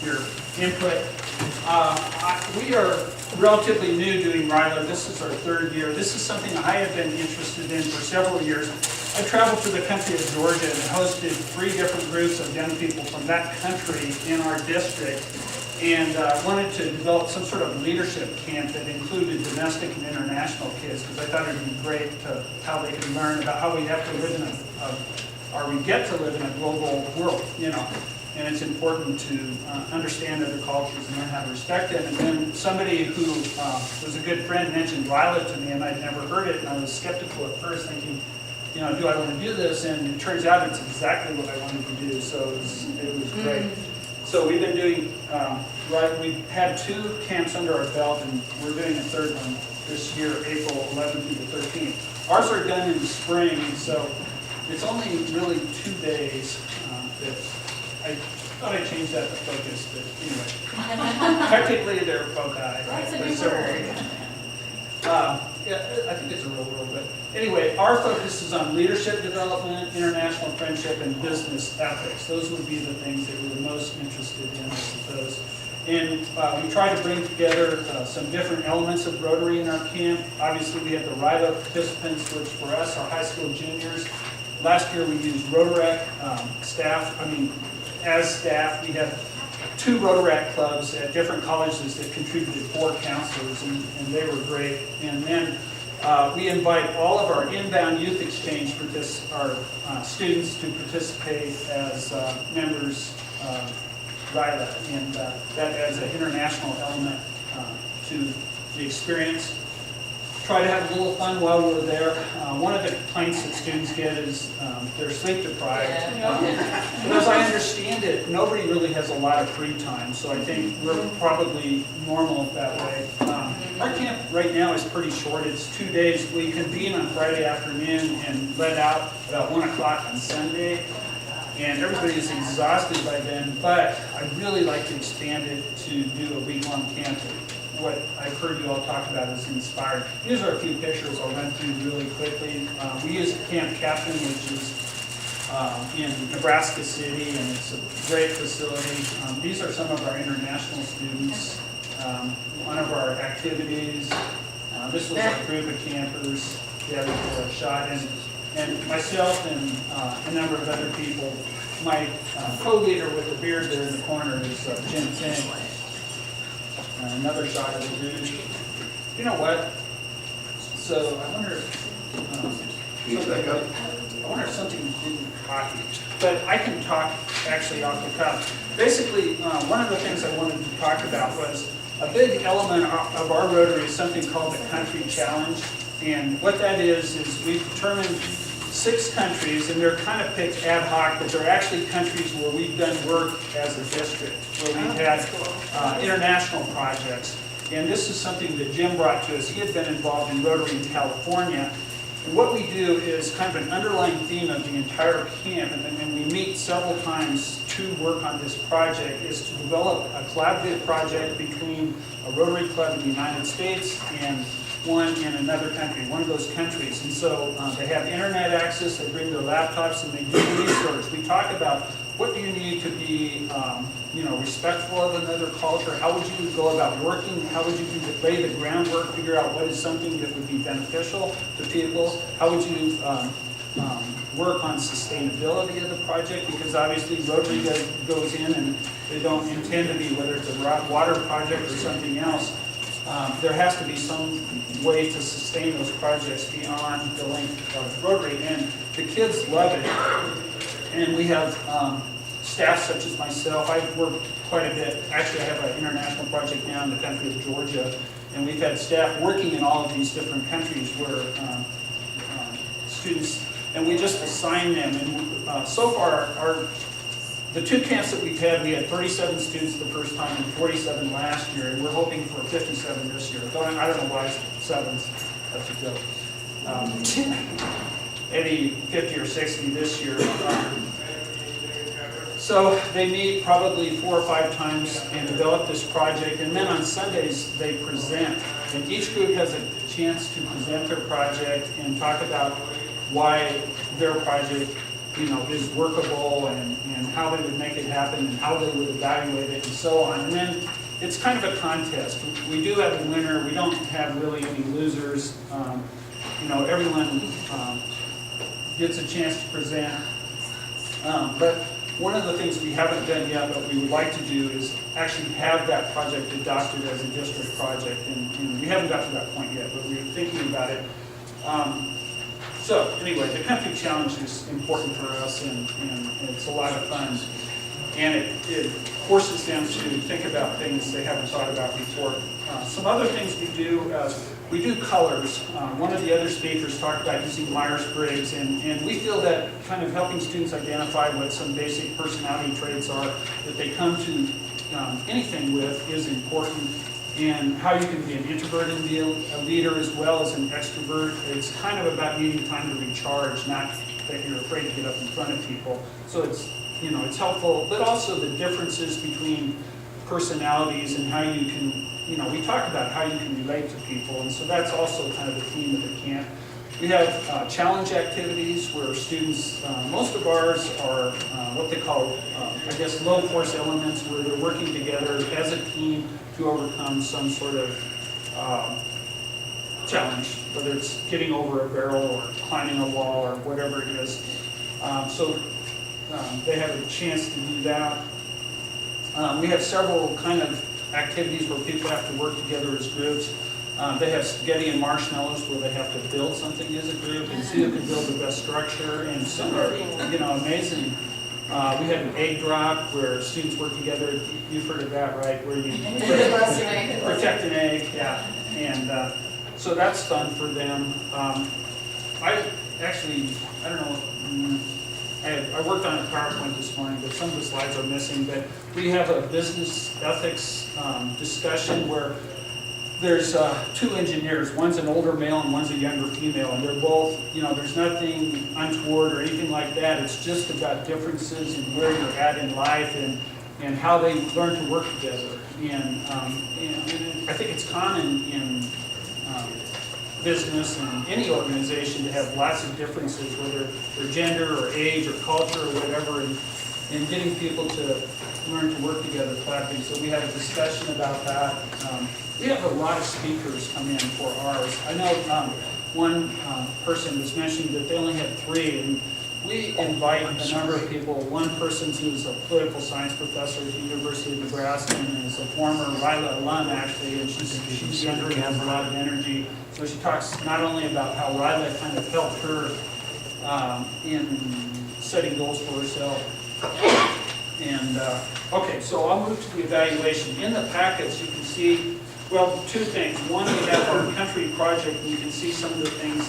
your input. We are relatively new doing RILA. This is our third year. This is something I have been interested in for several years. I traveled to the country of Georgia and hosted 3 different groups of young people from that country in our district, and wanted to develop some sort of leadership camp that included domestic and international kids, because I thought it would be great to how they could learn about how we have to live in or we get to live in a global world, you know. And it's important to understand other cultures and learn how to respect them. And then somebody who was a good friend mentioned RILA to me, and I'd never heard it, and I was skeptical at first, thinking, you know, do I want to do this? And it turns out it's exactly what I wanted to do, so it was great. So we've been doing, we've had 2 camps under our belt, and we're doing a 3rd one this year, April 11th through the 13th. Ours are done in the spring, so it's only really 2 days. I thought I changed that to focus, but anyway. Technically, they're foci, right? That's a They're new several word. days. Yeah, I think it's a real word, but anyway, our focus is on leadership development, international friendship, and business ethics. Those would be the things that we're the most interested in, I suppose. And we try to bring together some different elements of Rotary in our camp. Obviously, we have the RILA participants, which for us are high school juniors. Last year, we used Rotaract staff. As staff, we have 2 Rotaract clubs at different colleges that contributed 4 counselors, and they were great. And then we invite all of our inbound youth exchange students to participate as members of RILA, and that adds an international element to the experience. Try to have a little fun while we're there. One of the complaints that students get is they're sleep deprived. But as I understand it, nobody really has a lot of free time, so I think we're probably normal that way. Our camp right now is pretty short. It's 2 days. We convene on Friday afternoon and let out about 1 o'clock on Sunday, and everybody is exhausted by then, but I'd really like to expand it to do a week-long camp. What I've heard you all talk about is inspired. These are a few pictures I'll run through really quickly. We use Camp Captain, which is in Nebraska City, and it's a great facility. These are some of our international students. One of our activities, this was a group of campers gathered for a shot, and myself and a number of other people. My co-leader with the beard there in the corner is Jim King. Another shot of the dude. You know what? So I wonder if something didn't copy. But I can talk actually off the cuff. Basically, one of the things I wanted to talk about was a big element of our Rotary is something called the Country Challenge. And what that is we've determined 6 countries, and they're kind of picked ad hoc, but they're actually countries where we've done work as a district, where we've had international projects. And this is something that Jim brought to us. He had been involved in Rotary in California. And what we do is kind of an underlying theme of the entire camp, and we meet several times to work on this project, is to develop a collaborative project between a Rotary club in the United States and one in another country, one of those countries. And so they have internet access, they bring their laptops, and they do research. We talk about what do you need to be respectful of another culture, how would you go about working, how would you lay the groundwork, figure out what is something that would be beneficial to people, how would you work on sustainability of the project, because obviously Rotary goes in and they don't intend to be, whether it's a water project or something else, there has to be some way to sustain those projects beyond the length of Rotary, and the kids love it. And we have staff such as myself. I've worked quite a bit. Actually, I have an international project now in the country of Georgia, and we've had staff working in all of these different countries where students, and we just assign them. And so far, the 2 camps that we've had, we had 37 students the first time and 47 last year, and we're hoping for 57 this year. I don't know why 7's, that's a joke. Maybe 50 or 60 this year. So they meet probably 4 or 5 times and develop this project, and then on Sundays they present. And each group has a chance to present their project and talk about why their project is workable and how they would make it happen and how they would evaluate it and so on. And then it's kind of a contest. We do have a winner. We don't have really any losers. Everyone gets a chance to present. But one of the things we haven't done yet, but we would like to do, is actually have that project adopted as a district project. And we haven't got to that point yet, but we're thinking about it. So anyway, the country challenge is important for us, and it's a lot of fun. And it forces them to think about things they haven't thought about before. Some other things we do colors. One of the other speakers talked about using Myers-Briggs, and we feel that kind of helping students identify what some basic personality traits are that they come to anything with is important. And how you can be an introvert and be a leader as well as an extrovert. It's kind of about needing time to recharge, not that you're afraid to get up in front of people. So it's helpful, but also the differences between personalities and how you can, we talk about how you can relate to people, and so that's also kind of the theme of the camp. We have challenge activities where students, most of ours are what they call, low force elements, where they're working together as a team to overcome some sort of challenge, whether it's getting over a barrel or climbing a wall or whatever it is. So they have a chance to do that. We have several kind of activities where people have to work together as groups. They have spaghetti and marshmallows where they have to build something as a group and see who can build the best structure, and some are, amazing. We have an egg drop where students work together. You've heard of that, right? Where you protect an egg, yeah. And so that's fun for them. I don't know, I worked on a PowerPoint this morning, but some of the slides are missing. But we have a business ethics discussion where there's two engineers. One's an older male and one's a younger female, and they're both, there's nothing untoward or anything like that. It's just about differences in where you're at in life and how they learn to work together. And I think it's common in business and any organization to have lots of differences, whether they're gender or age or culture or whatever, and getting people to learn to work together collaboratively. So we had a discussion about that. We have a lot of speakers come in for ours. I know one person was mentioning that they only had 3, and we invite a number of people. One person who's a political science professor at the University of Nebraska and is a former RILA alum, actually, and she's younger and has a lot of energy. So she talks not only about how RILA kind of helped her in setting goals for herself. And okay, so I'll move to the evaluation. In the packets, you can see, well, 2 things. One, we have our country project, and you can see some of the things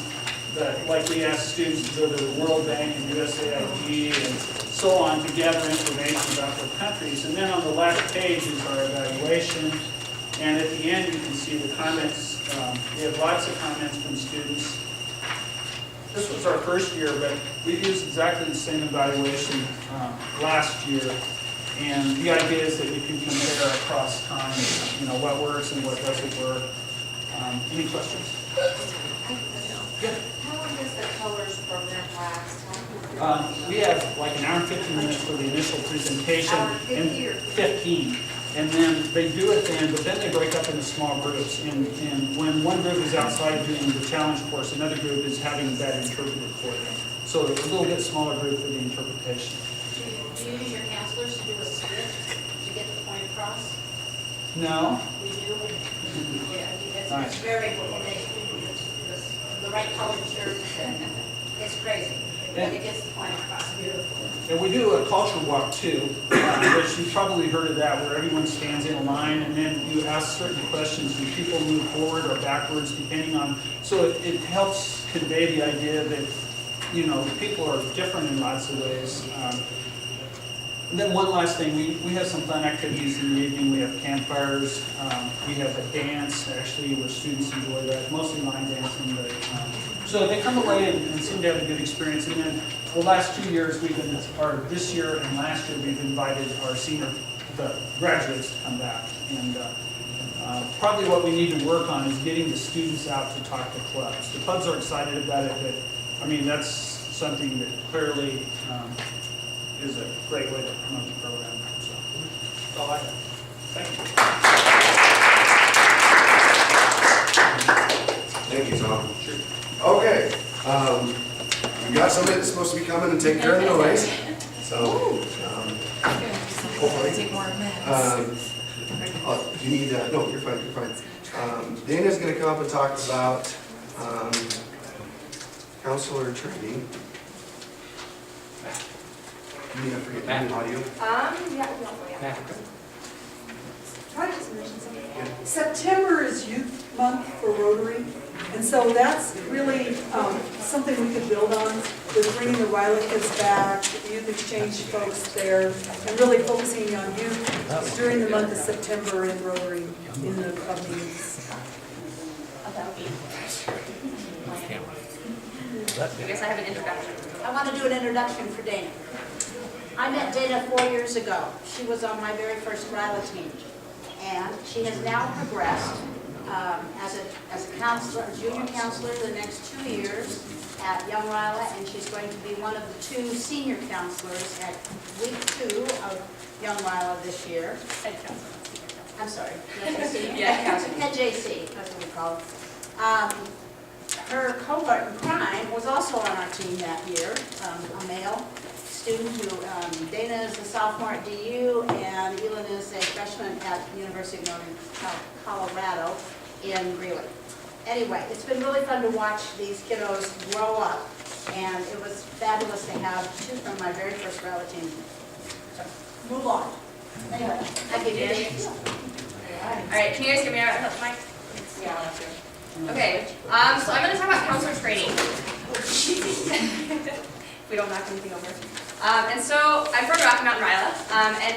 that, like we ask students to go to the World Bank and USAID and so on to gather information about their countries. And then on the last page is our evaluation. And at the end, you can see the comments. We have lots of comments from students. This was our first year, but we've used exactly the same evaluation last year. And the idea is that you can compare across time, what works and what doesn't work. Any questions? Yeah. How long does the colors program last? We have like an hour and 15 minutes for the initial presentation. Hour and 50 or 15. And then they do it then, but then they break up into small groups. And when one group is outside doing the challenge course, another group is having that interpreted for them. So it's a little bit smaller group for the interpretation. Do you use your counselors to do a script to get the point across? No. We do? Yeah, it's Nice. very, the right color shirts, it's crazy. But it gets the point across, beautiful. And we do a culture walk too, which you've probably heard of that, where everyone stands in a line and then you ask certain questions and people move forward or backwards depending on, so it helps convey the idea that, people are different in lots of ways. And then one last thing, we have some fun activities in the evening. We have campfires. We have a dance, actually, where students enjoy that, mostly line dancing. But, so they come away and seem to have a good experience. And then the last 2 years, this year and last year, we've invited our the graduates to come back. And probably what we need to work on is getting the students out to talk to clubs. The clubs are excited about it, but that's something that clearly is a great way to promote the program. So that's all I have. Thank you. Thank you, Tom. Sure. Okay, we got somebody that's supposed to be coming and take care of the noise. So, hopefully. You need, no, you're fine, you're fine. Dana's gonna come up and talk about, counselor training. You need to forget the audio. September is Youth Month for Rotary, and so that's really something we could build on, with bringing the Riley kids back, the youth exchange folks there, and really focusing on youth during the month of September in Rotary in the club meetings. I guess I have an introduction. I want to do an introduction for Dana. I met Dana 4 years ago. She was on my very first RILA team. And she has now progressed as a counselor, a junior counselor the next 2 years at Young RILA, and she's going to be one of the 2 senior counselors at week 2 of Young RILA this year. Head counselor. I'm sorry. Head JC, that's what we call it. Her cohort in crime was also on our team that year, a male student who, Dana is a sophomore at DU, and Elin is a freshman at the University of Northern Colorado in Greeley. Anyway, it's been really fun to watch these kiddos grow up, and it was fabulous to have 2 from my very first RILA team. So, move on. Anyway, I give you the All right, can you guys give me a mic? Yeah, I'll have to. Okay, so I'm going to talk about counselor training. If we don't knock anything over. And so I'm from Rocky Mountain RILA, and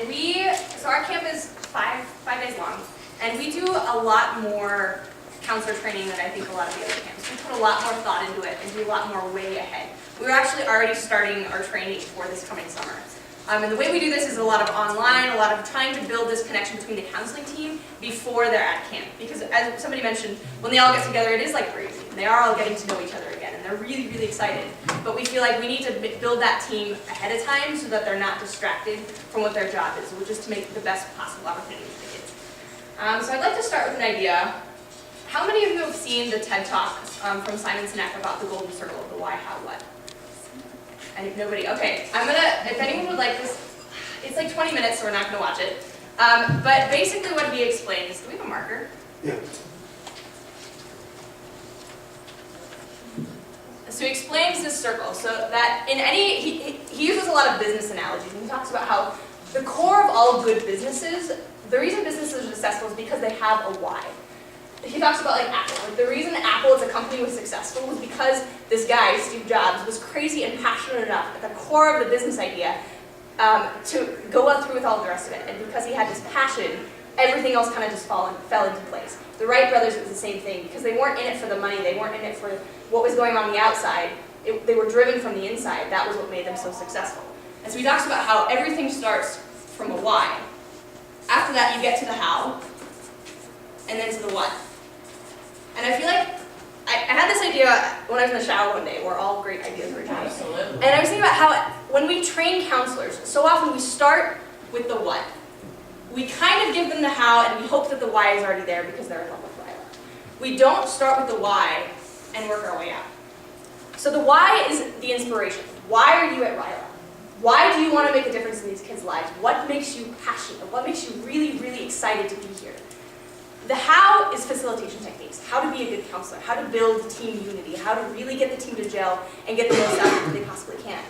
so our camp is five days long, and we do a lot more counselor training than I think a lot of the other camps. We put a lot more thought into it and do a lot more way ahead. We're actually already starting our training for this coming summer. And the way we do this is a lot of online, a lot of trying to build this connection between the counseling team before they're at camp. Because as somebody mentioned, when they all get together, it is like crazy. They are all getting to know each other again, and they're really, really excited. But we feel like we need to build that team ahead of time so that they're not distracted from what their job is, which is to make the best possible opportunity for the kids. So I'd like to start with an idea. How many of you have seen the TED Talk from Simon Sinek about the golden circle, the why, how, what? And nobody? Okay, if anyone would like this, it's like 20 minutes, so we're not going to watch it. But basically what he explains, do we have a marker? Yeah. So he explains this circle, so that in he uses a lot of business analogies, and he talks about how the core of all good businesses, the reason businesses are successful is because they have a why. He talks about like Apple. Like the reason Apple as a company was successful was because this guy, Steve Jobs, was crazy and passionate enough at the core of the business idea to go through with all the rest of it. And because he had this passion, everything else kind of just fell into place. The Wright brothers was the same thing, because they weren't in it for the money, they weren't in it for what was going on the outside. They were driven from the inside. That was what made them so successful. And so he talks about how everything starts from a why. After that, you get to the how, and then to the what. And I feel like I had this idea when I was in the shower one day, where all great ideas originate. Absolutely. And I was thinking about how when we train counselors, so often we start with the what. We kind of give them the how, and we hope that the why is already there because they're in love with RILA. We don't start with the why and work our way out. So the why is the inspiration. Why are you at RILA? Why do you want to make a difference in these kids' lives? What makes you passionate? What makes you really, really excited to be here? The how is facilitation techniques, how to be a good counselor, how to build team unity, how to really get the team to gel and get the most out of it that they possibly can.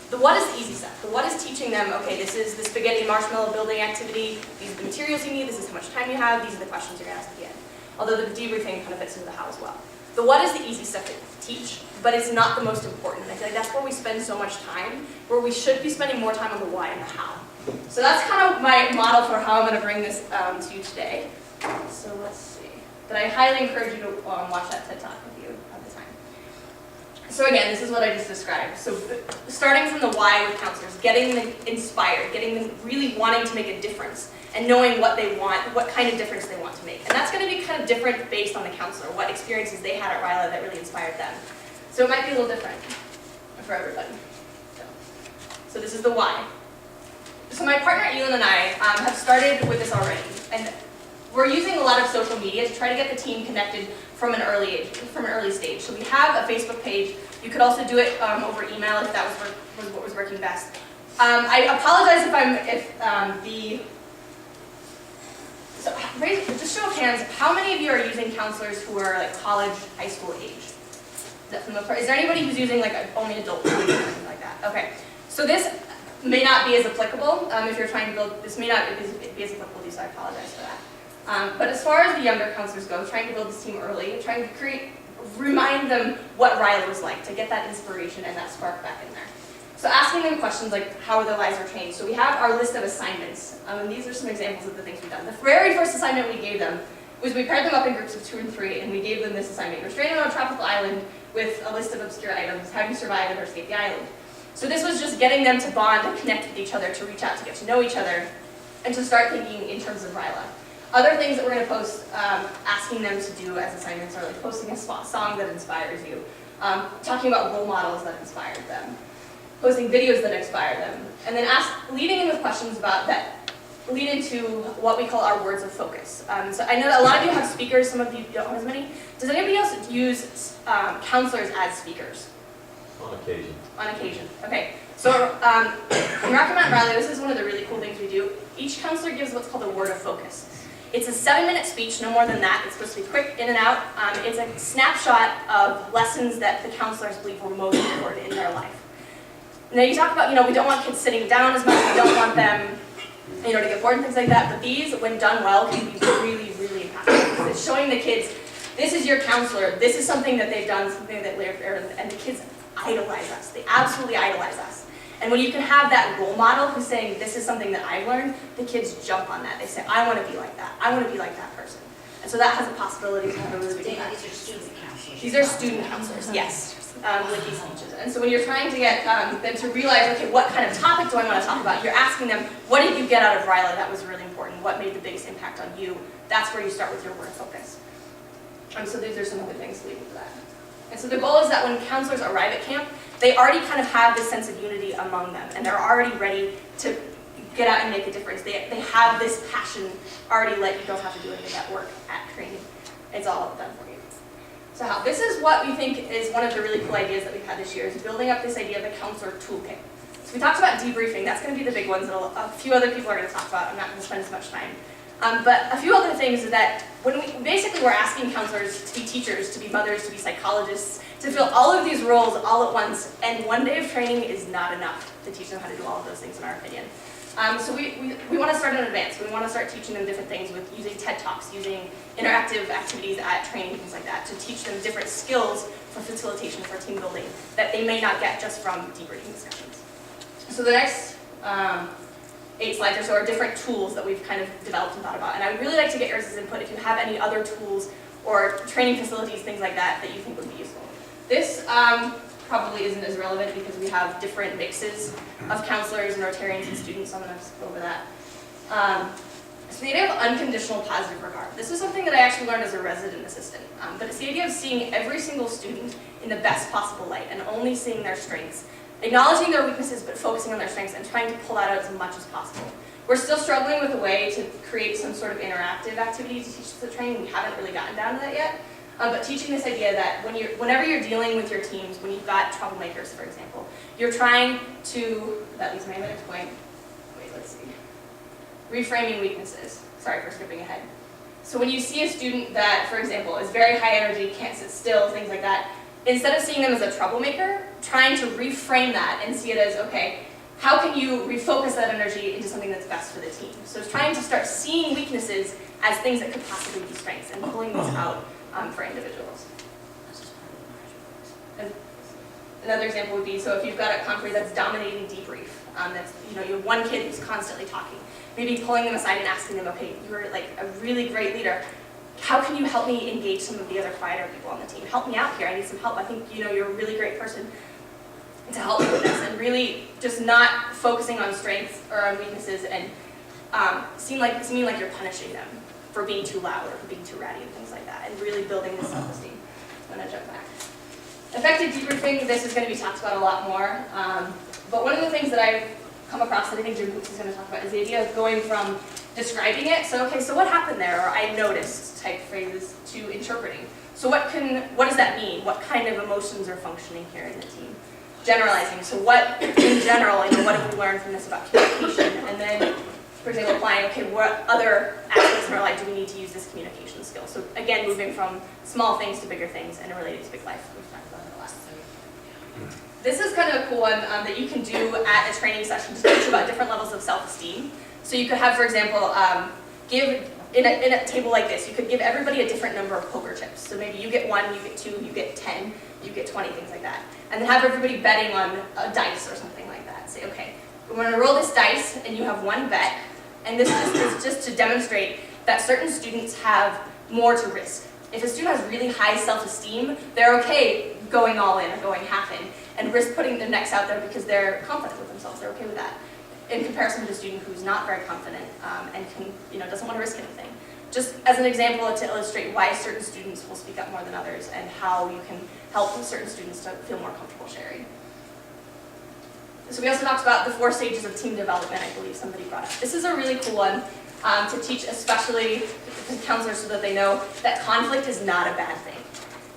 The what is the easy stuff. The what is teaching them, okay, this is the spaghetti and marshmallow building activity, these are the materials you need, this is how much time you have, these are the questions you're going to ask at the end. Although the debriefing kind of fits into the how as well. The what is the easy stuff to teach, but it's not the most important. And I feel like that's where we spend so much time, where we should be spending more time on the why and the how. So that's kind of my model for how I'm going to bring this to you today. So let's see. But I highly encourage you to watch that TED Talk with you at the time. So again, this is what I just described. So starting from the why with counselors, getting them inspired, getting them really wanting to make a difference, and knowing what they want, what kind of difference they want to make. And that's going to be kind of different based on the counselor, what experiences they had at RILA that really inspired them. So it might be a little different. for everybody. So this is the why. So my partner Elin and I have started with this already, and we're using a lot of social media to try to get the team connected from an early stage. So we have a Facebook page. You could also do it over email if that was what was working best. I apologize so just show of hands, how many of you are using counselors who are like college, high school age? Is there anybody who's using like only adult or something like that? Okay, so this may not be as applicable if you're trying to build, this may not be as applicable to you, so I apologize for that. But as far as the younger counselors go, trying to build this team early, trying to remind them what RILA was like, to get that inspiration and that spark back in there. So asking them questions like, how their lives are changed. So we have our list of assignments, and these are some examples of the things we've done. The very first assignment we gave them was we paired them up in groups of 2 and 3, and we gave them this assignment. You're stranded on a tropical island with a list of obscure items. How do you survive and escape the island? So this was just getting them to bond and connect with each other, to reach out, to get to know each other, and to start thinking in terms of RILA. Other things that we're going to post, asking them to do as assignments are like posting a song that inspires you, talking about role models that inspired them, posting videos that inspire them, and then leading in with questions about that lead into what we call our words of focus. So I know that a lot of you have speakers, some of you don't have as many. Does anybody else use counselors as speakers? On occasion. On occasion, okay. So in Rocky Mountain Rally, this is one of the really cool things we do. Each counselor gives what's called a word of focus. It's a 7-minute speech, no more than that. It's supposed to be quick, in and out. It's a snapshot of lessons that the counselors believe were most important in their life. Now you talk about, we don't want kids sitting down as much, we don't want them, to get bored and things like that, but these, when done well, can be really, really impactful. It's showing the kids, this is your counselor, this is something that they've done, something that and the kids idolize us. They absolutely idolize us. And when you can have that role model who's saying, this is something that I've learned, the kids jump on that. They say, I want to be like that. I want to be like that person. And so that has a possibility to have a really big impact. These are student counselors. These are student counselors, yes, with these speeches. And so when you're trying to get them to realize, okay, what kind of topic do I want to talk about? You're asking them, what did you get out of RILA that was really important? What made the biggest impact on you? That's where you start with your word focus. So these are some of the things leading to that. And so the goal is that when counselors arrive at camp, they already kind of have this sense of unity among them, and they're already ready to get out and make a difference. They have this passion already let you don't have to do any of that work at training. It's all done for you. So this is what we think is one of the really cool ideas that we've had this year, is building up this idea of the counselor toolkit. So we talked about debriefing. That's going to be the big ones that a few other people are going to talk about. I'm not going to spend as much time. But a few other things is that when we're asking counselors to be teachers, to be mothers, to be psychologists, to fill all of these roles all at once, and one day of training is not enough to teach them how to do all of those things, in our opinion. So we want to start in advance. We want to start teaching them different things with using TED Talks, using interactive activities at training, things like that, to teach them different skills for facilitation, for team building, that they may not get just from debriefing discussions. So the next 8 slides or so are different tools that we've kind of developed and thought about. And I would really like to get yours as input if you have any other tools or training facilities, things like that, that you think would be useful. This probably isn't as relevant because we have different mixes of counselors and Rotarians and students, so I'm going to skip over that. So the idea of unconditional positive regard. This is something that I actually learned as a resident assistant, but it's the idea of seeing every single student in the best possible light and only seeing their strengths, acknowledging their weaknesses but focusing on their strengths and trying to pull that out as much as possible. We're still struggling with a way to create some sort of interactive activity to teach the training. We haven't really gotten down to that yet. But teaching this idea that whenever you're dealing with your teams, when you've got troublemakers, for example, you're trying to, that leads me to my next point, let's see, reframing weaknesses. Sorry for skipping ahead. So when you see a student that, for example, is very high energy, can't sit still, things like that, instead of seeing them as a troublemaker, trying to reframe that and see it as, okay, how can you refocus that energy into something that's best for the team? So it's trying to start seeing weaknesses as things that could possibly be strengths and pulling these out for individuals. And another example would be, so if you've got a company that's dominating debrief, that's, you have one kid who's constantly talking, maybe pulling them aside and asking them, okay, you're like a really great leader, how can you help me engage some of the other quieter people on the team? Help me out here, I need some help. I think you're a really great person to help me with this, and really just not focusing on strengths or on weaknesses and seeming like you're punishing them for being too loud or for being too ratty and things like that, and really building this self-esteem. I'm going to jump back. Effective debriefing, this is going to be talked about a lot more. But one of the things that I've come across that I think Jim Hoops is going to talk about is the idea of going from describing it, so okay, so what happened there, or I noticed type phrases, to interpreting. So what does that mean? What kind of emotions are functioning here in the team? Generalizing, so what, in general, what have we learned from this about communication? And then, for example, applying, okay, what other aspects of our life do we need to use this communication skill? So again, moving from small things to bigger things and related to big life. We've talked about that a lot. This is kind of a cool one that you can do at a training session to teach about different levels of self-esteem. So you could have, for example, give, in a table like this, you could give everybody a different number of poker chips. So maybe you get 1, you get 2, you get 10, you get 20, things like that. And then have everybody betting on a dice or something like that. Say, okay, we're going to roll this dice and you have 1 bet. And this is just to demonstrate that certain students have more to risk. If a student has really high self-esteem, they're okay going all in or going half in and risk putting their necks out there because they're confident with themselves. They're okay with that. In comparison to a student who's not very confident and doesn't want to risk anything. Just as an example to illustrate why certain students will speak up more than others and how you can help certain students to feel more comfortable sharing. So we also talked about the 4 stages of team development, I believe somebody brought up. This is a really cool one to teach, especially to counselors, so that they know that conflict is not a bad thing.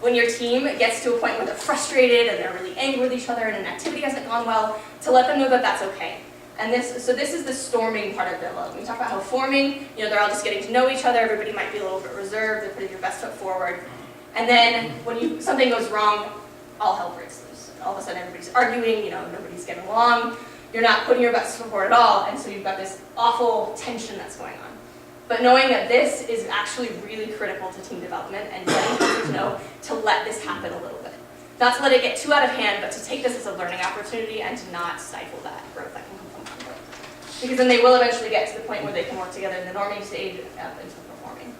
When your team gets to a point where they're frustrated and they're really angry with each other and an activity hasn't gone well, to let them know that that's okay. And this is the storming part of development. We talk about how forming, they're all just getting to know each other, everybody might be a little bit reserved, they're putting their best foot forward. And then when something goes wrong, all hell breaks loose. All of a sudden everybody's arguing, nobody's getting along, you're not putting your best foot forward at all, and so you've got this awful tension that's going on. But knowing that this is actually really critical to team development and letting coaches know to let this happen a little bit. Not to let it get too out of hand, but to take this as a learning opportunity and to not stifle that growth that can come from conflict. Because then they will eventually get to the point where they can work together in the norming stage up into performing.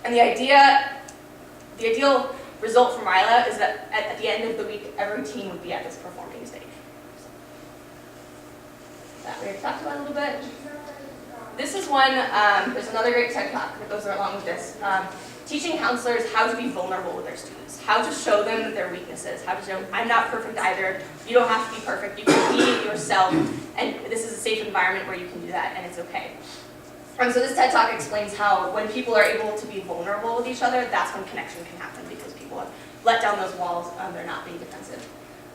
And the ideal result from RILA is that at the end of the week, every team would be at this performing stage. So, that we already talked about a little bit. This is one, there's another great TED Talk that goes along with this. Teaching counselors how to be vulnerable with their students, how to show them their weaknesses, how to show, I'm not perfect either, you don't have to be perfect, you can be yourself, and this is a safe environment where you can do that, and it's okay. So this TED Talk explains how when people are able to be vulnerable with each other, that's when connection can happen, because people have let down those walls, they're not being defensive.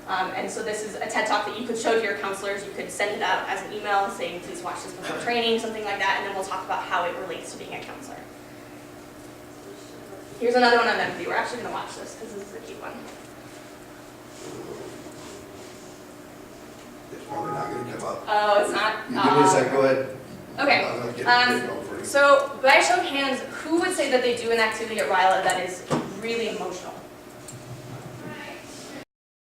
And so this is a TED Talk that you could show to your counselors. You could send it out as an email saying, please watch this before training, something like that, and then we'll talk about how it relates to being a counselor. Here's another one on empathy. We're actually going to watch this because this is a cute one. It's probably not going to come up. Oh, it's not? You give me a sec, go ahead. Okay. I'm gonna get it going for you. So by show of hands, who would say that they do an activity at RILA that is really emotional?